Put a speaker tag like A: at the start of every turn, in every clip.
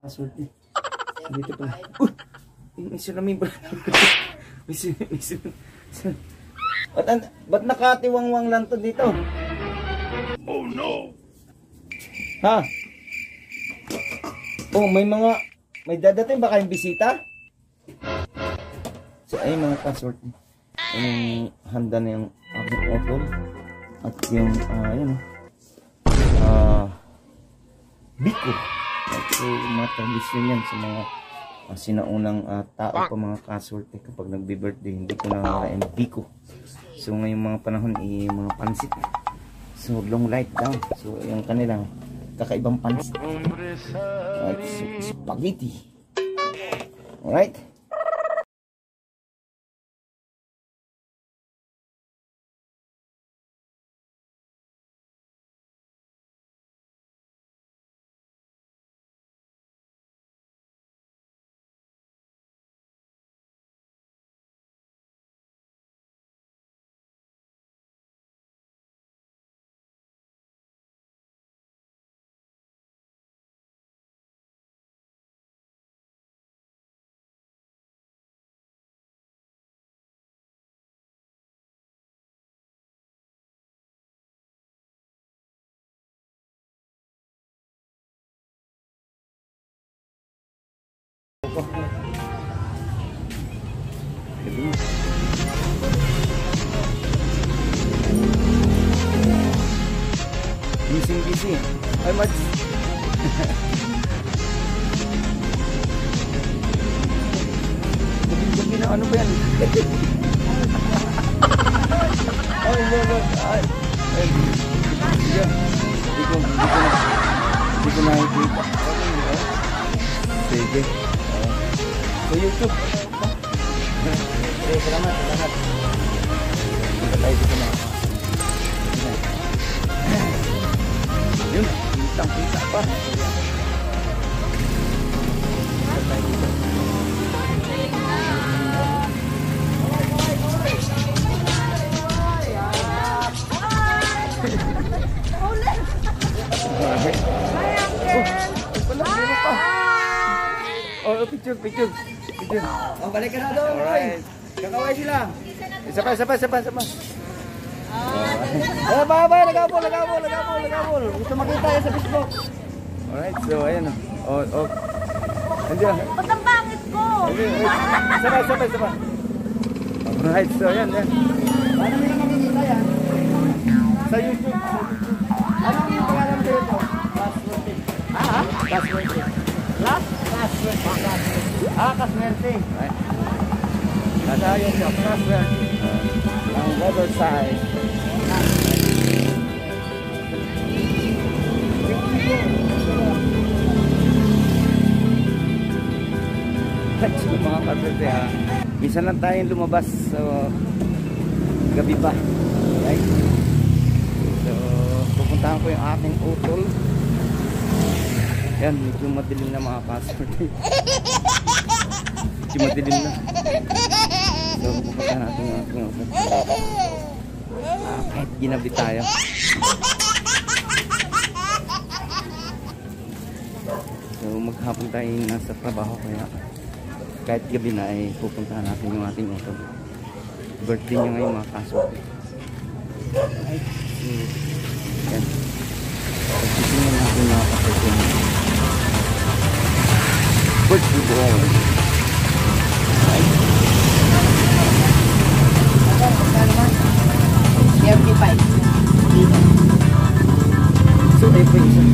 A: Password eh. Dito pa. May salamin pa. Ba't nakatiwangwang lang to dito? Oh no! Ha? Oh, may dadating ba kayong bisita? So, ay mga password. Yung handa na yung aking otol. At yung, biko. So, mga tradisyon yan sa mga sinaunang tao pa mga kaswerte kapag nagbe-birthday. Hindi ko nakakalain biko. So, ngayong mga panahon, mga pansit. So, long light down. So, yung kanilang kakaibang pansit. At spaghetti. Alright? Busy. Ay, Mads. Gabi na, ano ba yan? Ay, hindi ko nakikita. Sige. So, YouTube. Salamat. Tayo dito na. Yun, kitang-kita pa. Tayo dito. Oh, picture. Oh, balik ka na doon. Alright. Kakaway sila. Isa pa. Bye. Nagabol. Gusto makita yan sa Facebook. Alright, so ayan. Oh. Andiyan.
B: Ba't ang pangit ko?
A: Isa pa. Alright, so ayan. Paano nila makikita yan? Sa YouTube. Anong yung pangalan mo dito? Kaswerte. Kaswerte. Kaswerte. Kasayos siya. Kaswerte. Ang weather side. So, mga kaswerte ha. Minsan lang tayong lumabas. So, gabi pa. Right? So, pupuntahan ko yung aking utol. Yan, medyo madilim na mga kaswerte. Medyo madilim na. So, pupuntahan natin yung aking utol. Kahit ginabi tayo. So, maghapon tayo nasa trabaho kaya kahit gabi na ay pupuntahan natin yung ating utol. Birthday niya ngayon mga kaswerte. Right? So, yan. Pagsisingan natin mga kaswerte. Birthday boy. Right?
B: 35.
A: So, April isa.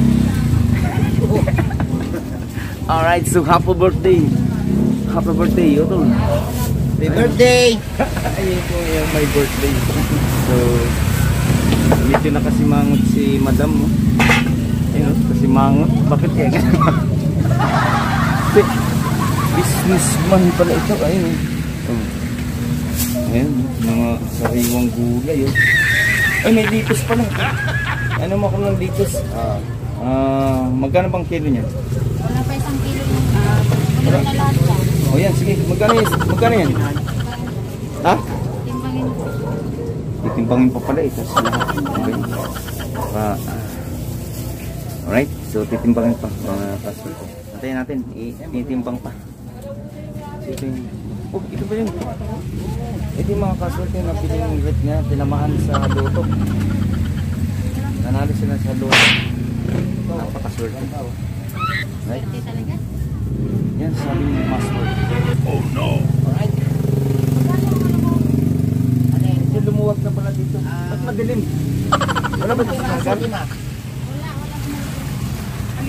A: Alright, so happy birthday. Happy birthday, utol.
B: Happy birthday!
A: Ayun po yung my birthday. So, medyo nakasimangot si madam mo. Ayun, kasimangot. Bakit kaya ganun? Businessman pala ito. Ayun. Ayun, mga sariwang gulay. Ay, may litos pala. Ano mo ako ng litos? Magkano bang kilo niya?
B: Wala pa isang kilo yung na lahat yan.
A: O yan, sige. Magkano yan? Ha?
B: Timbangin ko.
A: Titimbangin pa pala ito. Okay. Alright, so titimbangin pa mga kaswerte. Antayin natin, ititimbang pa. Ito yung, oh, ito ba yun? Ito yung mga kasulti na piling red niya, tinamaan sa loto. Nanalo sila sa loto. Napakasulti. Right? Yan, sabi ni Masword. Oh no! Alright. Ito lumuwag na pala dito. Ba't madilim? Wala ba dito sa hanggang?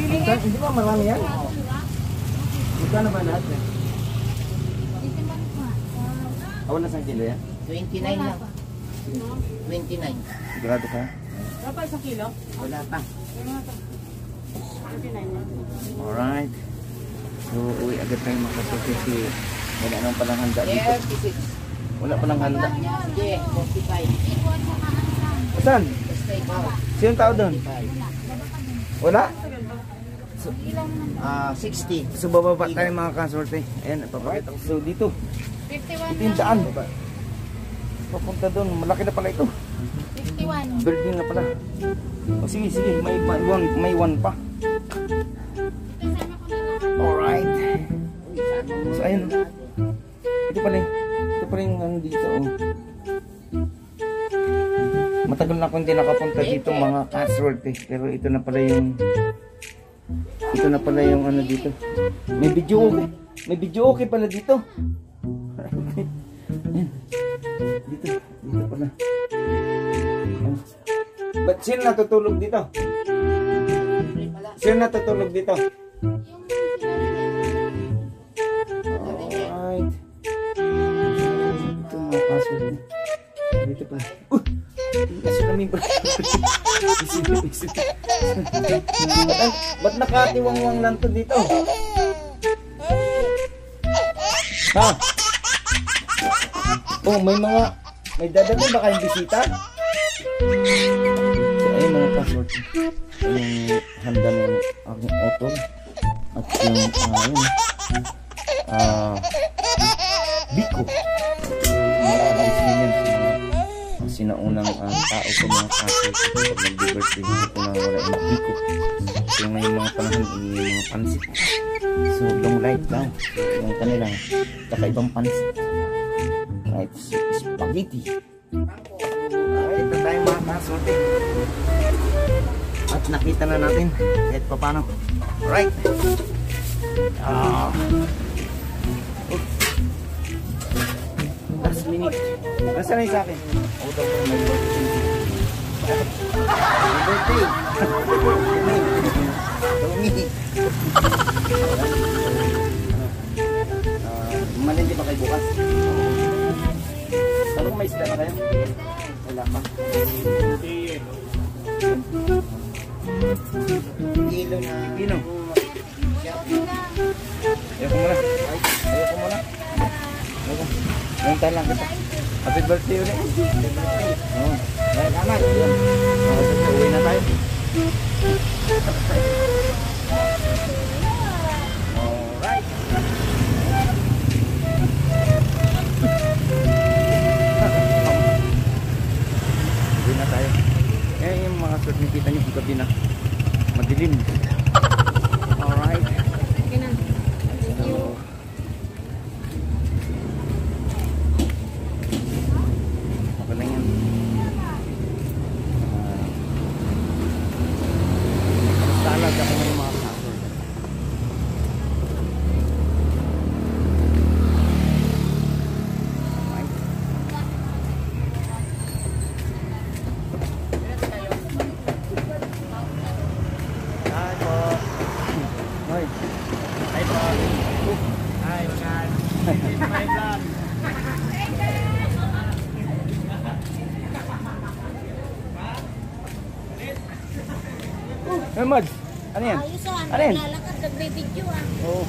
A: Hindi ba marami yan? Magkano ba lahat yan? Wala sa kilo yan?
C: 29 lang. 29.
A: Sigurado ka?
B: Wala pa isang kilo?
C: Wala pa.
A: Alright. So, uwi agad tayo makasuki si... Wala naman palang handa dito.
C: 36.
A: Wala palang handa.
C: Sige, 45.
A: Saan?
C: Basta ikaw.
A: Sinong tao doon?
C: 45.
A: Wala?
C: 60.
A: So, bababa tayo mga kasorte. Ayan, papakita ko. So, dito.
B: 51
A: Ito yung daan. Papunta doon. Malaki na pala ito.
B: 51.
A: Building na pala. O, sige, sige. May one pa. Alright. So, ayun. Ito pala yung ano dito. Oh. Matagal na akong hindi nakapunta dito mga kasorte. Pero ito na pala yung... Ito na pala yung ano dito. May video okay. May video okay pala dito. Ayan. Dito pala. Ayan. Ba't sino natutulog dito? Sino natutulog dito? Alright. Ito mga password. Dito pa. Kasi namin ba? Ba't nakatiwang-wang lang to dito? Ha? Oh, may dadating ba kayong bisita? So, ayun mga password. Yung handa ng aking otol. At yung, Biko. Marabis din yan sa mga sinaunang tao sa mga password. Pag nag-birthday, hindi ko na wala yung Biko. So, ngayong mga panahon, yung mga pansit. So, long light lang. So, yung kanilang kakaibang pansit. Right, so, spaghetti. Alright, ito tayo mga kasorte. At nakita na natin kahit pa paano. Alright. Last minute. Nasa na yung sa akin? Utang ko may birthday. May birthday. Tumi. Malindi ba kayo bukas? Talong may isda na kayo? Wala pa.
C: Kilo na.
A: Pino? Ayoko muna. Ayoko muna. Ngayon tayo lang kita. Happy birthday ulit. Oo. Salamat. Uwi na tayo. Alright. Uwi na tayo. Eh, yung mga suot nakita nyo, gabi na. Madilim. Alright. So, okay lang yan. Salad ako ng mga kasol. Mads, ano yan?
B: Ayos ah,
A: Ano yan?
B: naglalakad, nagbibidyo ah.
A: Oo.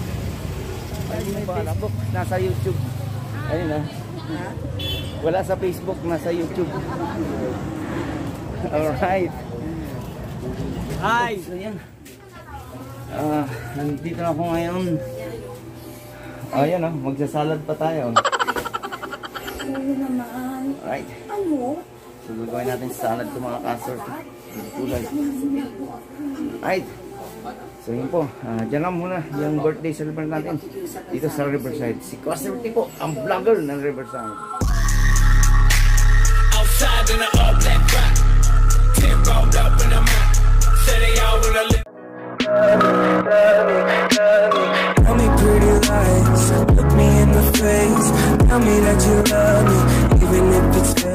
A: Ayun yung Facebook, nasa YouTube. Ayun na. Wala sa Facebook, nasa YouTube. Alright. Hi! So yan. Nandito na ako ngayon. Ayan magsasalad pa tayo.
B: Ano naman?
A: Alright.
B: Ano?
A: So gagawin natin salad ko mga kasort. Tulad. Alright. So So yun po, dyan lang muna yung birthday celebrate natin dito sa Riverside. Si Coserte po, ang vlogger ng Riverside.
D: Outside in the all black rock, 10 rolled up in the mouth. Say they all wanna live. Tell me pretty lies, look me in the face. Tell me that you love me, even if it's fake.